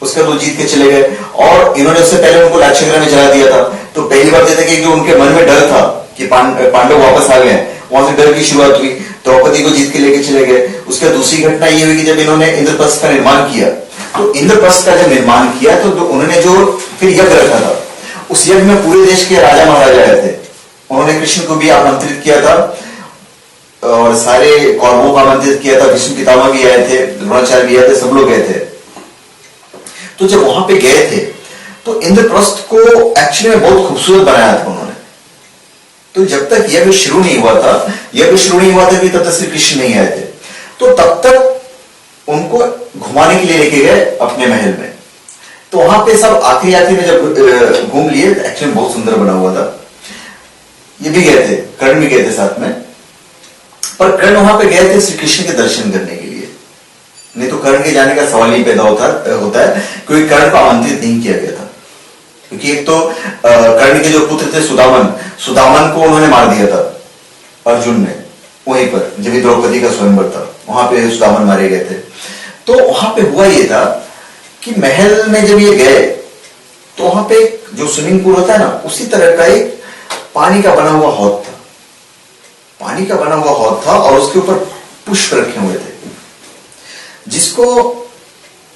उसका तो जीत के चले गए। और इन्होंने उससे पहले उनको लाक्षागृह में जला दिया था। तो पहली बात यह था कि जो उनके मन में डर था कि पांडव वापस आ गए, वहां से डर की शुरुआत हुई। द्रौपदी को जीत के लेके चले गए। उसके दूसरी घटना ये हुई कि जब इन्होंने इंद्रप्रस्थ का निर्माण किया, तो इंद्रप्रस्थ का जब निर्माण किया तो उन्होंने जो फिर यज्ञ रखा था, उस यज्ञ में पूरे देश के राजा महाराजा आए थे। उन्होंने कृष्ण को भी आमंत्रित किया था और सारे कौरवों को आमंत्रित किया था। भीष्म पितामह भी आए थे, द्रोणाचार्य भी आए थे, सब लोग गए थे। तो जब वहां पे गए थे तो इंद्रप्रस्थ को एक्चुअली में बहुत खूबसूरत बनाया था उन्होंने। तो जब तक यज्ञ शुरू नहीं हुआ था कि तब तक श्री कृष्ण नहीं आए थे। तो तब तक उनको घुमाने के लिए लेके गए अपने महल में। तो वहां पे सब आखिरी में जब घूम लिए, एक्चुअली बहुत सुंदर बना हुआ था। ये भी गए थे, कर्ण भी गए थे साथ में, पर कर्ण वहां पे गए थे श्री कृष्ण के दर्शन करने के लिए। नहीं तो कर्ण के जाने का सवाल ही पैदा होता है, क्योंकि कर्ण को आमंत्रित नहीं किया गया था। क्योंकि एक तो कर्ण के जो पुत्र थे सुदामन को उन्होंने मार दिया था अर्जुन ने, वहीं पर जब द्रौपदी का स्वयंवर था वहां पे सुदामन मारे गए थे। तो वहां पे हुआ ये था कि महल में जब ये गए तो वहां पे जो स्विमिंग पूल होता है ना, उसी तरह का एक पानी का बना हुआ हौद था और उसके ऊपर पुष्प रखे हुए थे, जिसको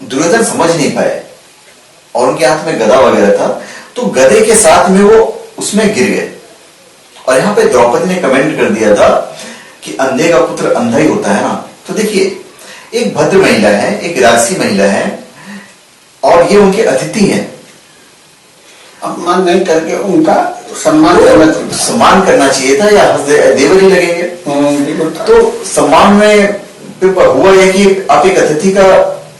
दुर्योधन समझ नहीं पाए। और उनके हाथ में गदा वगैरह था, तो गदे के साथ में वो उसमें गिर गए। और यहां पे द्रौपदी ने कमेंट कर दिया था कि अंधे का पुत्र अंधा ही होता है ना। तो देखिए, एक भद्र महिला है, एक राजसी महिला है, और ये उनके अतिथि हैं। अपमान नहीं करके उनका सम्मान करना चाहिए। सम्मान करना चाहिए था या देवर ही लगेंगे। बिल्कुल। तो सम्मान में हुआ है कि आप एक अतिथि का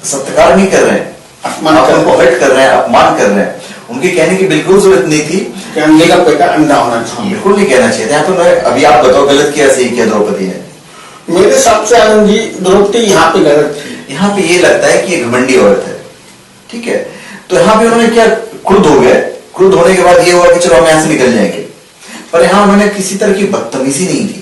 सत्कार नहीं कर रहे हैं, अपमान आप कर उनको हर्ट कर रहे हैं, अपमान कर रहे हैं। उनके कहने की बिल्कुल जरूरत नहीं थी कि अंडे का पेटा अंडा होना चाहिए। बिल्कुल नहीं कहना चाहिए था। यहाँ तो अभी आप बताओ गलत किया सही किया द्रौपदी ने? मेरे हिसाब से आनंद जी द्रौपदी यहाँ पे गलत थी। यहाँ पे ये लगता है कि ये घमंडी औरत है, ठीक है। तो यहाँ पे उन्होंने क्या क्रुद्ध हो गए। क्रुद्ध होने के बाद ये हुआ कि चलो हम यहाँ से निकल जाएंगे, पर यहाँ उन्होंने किसी तरह की बदतमीजी नहीं की।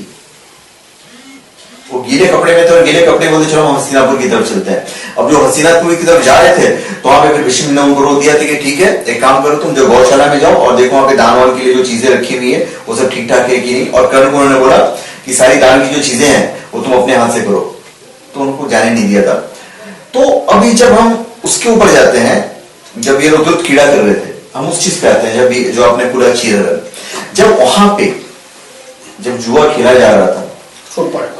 वो गीले कपड़े में थे और गीले कपड़े बोलते चलो हम हस्तिनापुर की तरफ चलते हैं। अब जो हस्तिनापुर की तरफ जा रहे थे तो वहां पे फिर भीष्म ने उनको रोक दिया था कि ठीक है एक काम करो, तुम जो गौशाला में जाओ और देखो वहां पे दान वान के लिए जो चीजें रखी हुई है वो सब ठीक ठाक है कि नहीं। और कर्ण को उन्होंने बोला कि सारी दान की जो चीजें हैं वो तुम अपने हाथ से करो, तो उनको जाने नहीं दिया था। तो अभी जब हम उसके ऊपर जाते हैं, जब ये रुद्रत कीड़ा कर रहे थे, हम उस चीज पे आते हैं जब ये जो आपने पूरा चीर, जब वहां पे जब जुआ खेला जा रहा था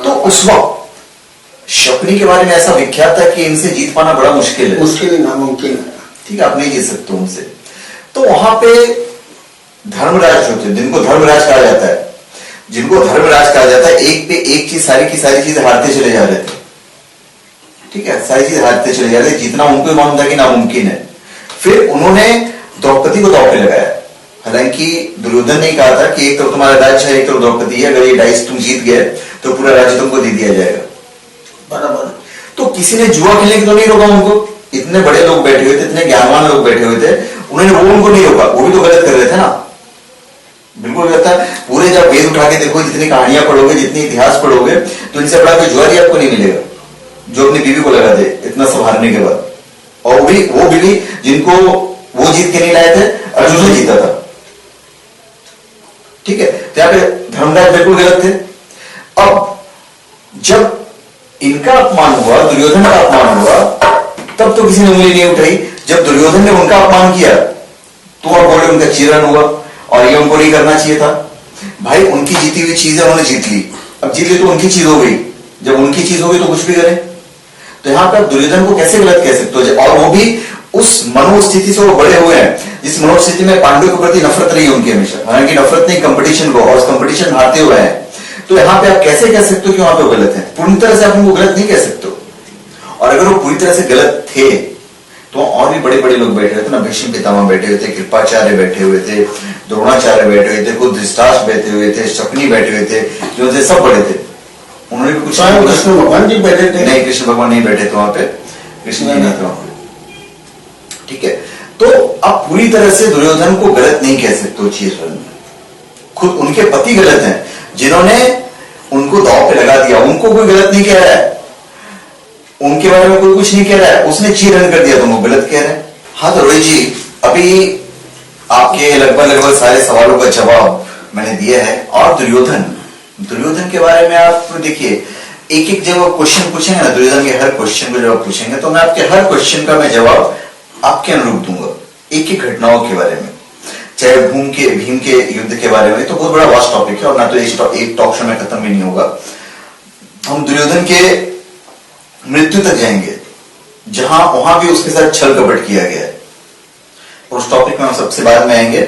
तो उस वक्त शकुनी के बारे में ऐसा विख्यात था कि इनसे जीत पाना बड़ा मुश्किल है, मुश्किल नामुमकिन है, ठीक है, आप नहीं जीत सकते उनसे। तो वहां पे धर्मराज जो थे, जिनको धर्मराज कहा जाता है, जिनको धर्मराज कहा जाता है, एक पे एक चीज सारी की सारी चीजें हारते चले जा रहे थे, ठीक है, सारी चीजें हारते चले जा रहे थे, जीतना उनको मालूम था कि नामुमकिन है। फिर उन्होंने द्रौपदी को दांव पे लगाया। हालांकि दुर्योधन ने कहा था कि एक तो तुम्हारा राज्य है, एक तो द्रौपदी है, अगर ये डाइस तुम जीत गए तो पूरा राज्य तुमको दे दिया जाएगा। बराबर। तो किसी ने जुआ खेलने की तो नहीं रोका उनको, इतने बड़े लोग बैठे हुए थे, इतने ज्ञानवान लोग बैठे हुए थे, उन्होंने वो उनको नहीं रोका। वो भी तो गलत कर रहे थे ना, बिल्कुल गलत था। पूरे जब वेद उठा के देखो, जितनी कहानियां पढ़ोगे, जितनी इतिहास पढ़ोगे, तो इनसे बड़ा कोई जुआरी आपको नहीं मिलेगा जो अपनी बीवी को लगा दे इतना सब हारने के बाद। और वो बीवी जिनको वो जीत के नहीं लाए थे, अर्जुन ने जीता था, ठीक है। तो यहाँ पे धर्मराज बिल्कुल गलत थे। अब जब इनका अपमान हुआ, दुर्योधन का अपमान हुआ, तब तो किसी ने उंगली नहीं उठाई। जब दुर्योधन ने उनका अपमान किया तो अब बोले उनका चीरन हुआ और ये उनको नहीं करना चाहिए था। भाई उनकी जीती हुई चीज है, उन्होंने जीत ली, अब जीत ली तो उनकी चीज हो गई। जब उनकी चीज हो गई तो कुछ भी करें। तो यहाँ पे आप दुर्योधन को कैसे गलत कह सकते हो? और वो भी उस मनोस्थिति से वो बड़े हुए हैं जिस मनोस्थिति में पांडवों के प्रति नफरत रही है उनकी हमेशा। हालांकि नफरत नहीं, कंपटीशन को, और उस कंपटीशन हारते हुए हैं। तो यहाँ पे आप कैसे कह सकते हो कि वहां पे गलत है? पूरी तरह से आप उनको गलत नहीं कह सकते। और अगर वो पूरी तरह से गलत थे तो और भी बड़े बड़े लोग बैठे हुए थे ना, भीष्म पितामह बैठे हुए थे, कृपाचार्य बैठे हुए थे, द्रोणाचार्य बैठे हुए थे, खुद धृतराष्ट्र बैठे हुए थे, शकुनी बैठे हुए थे, जो थे सब बड़े थे। उन्होंने भी कुछ, कृष्ण भगवान जी बैठे थे? नहीं, कृष्ण भगवान नहीं बैठे थे वहां पे, कृष्ण जी नहीं थे वहां पे, ठीक है। तो आप पूरी तरह से दुर्योधन को गलत नहीं कह सकते हो चीज में। खुद उनके पति गलत हैं जिन्होंने उनको दांव पे लगा दिया, उनको कोई गलत नहीं कह रहा है, उनके बारे में कोई कुछ नहीं कह रहा है, उसने चीरन कर दिया तो वो गलत कह रहा है। हाँ तो रोहित जी, अभी आपके लगभग सारे सवालों का जवाब मैंने दिया है। और दुर्योधन के बारे में आप देखिए, एक एक जब क्वेश्चन पूछेंगे ना, दुर्योधन के हर क्वेश्चन को जवाब पूछेंगे तो मैं आपके हर क्वेश्चन का मैं जवाब आपके अनुरूप दूंगा, एक एक घटनाओं के बारे में, चाहे भीम के युद्ध के बारे में। तो बहुत बड़ा वास्ट टॉपिक है और ना तो एक टॉक शो में खत्म भी नहीं होगा। हम दुर्योधन के मृत्यु तक जाएंगे जहां वहां भी उसके साथ छल कपट किया गया है, और उस टॉपिक में हम सबसे बाद में आएंगे।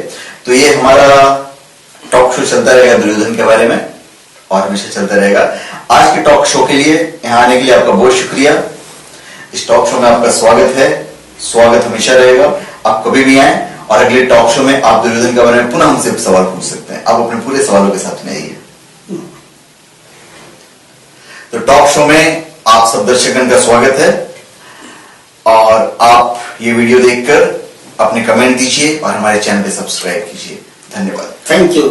तो ये हमारा टॉक शो चलता रहेगा दुर्योधन के बारे में और हमेशा चलता रहेगा। आज के टॉक शो के लिए यहाँ आने के लिए आपका बहुत शुक्रिया। इस टॉक शो में आपका स्वागत है, स्वागत हमेशा रहेगा। आप कभी भी आए और अगले टॉक शो में आप दुर्योधन के बारे में पुनः हमसे सवाल पूछ सकते हैं। आप अपने पूरे सवालों के साथ में आइए। तो टॉक शो में आप सब दर्शकों का स्वागत है और आप ये वीडियो देखकर अपने कमेंट दीजिए और हमारे चैनल पे सब्सक्राइब कीजिए। धन्यवाद। Thank you.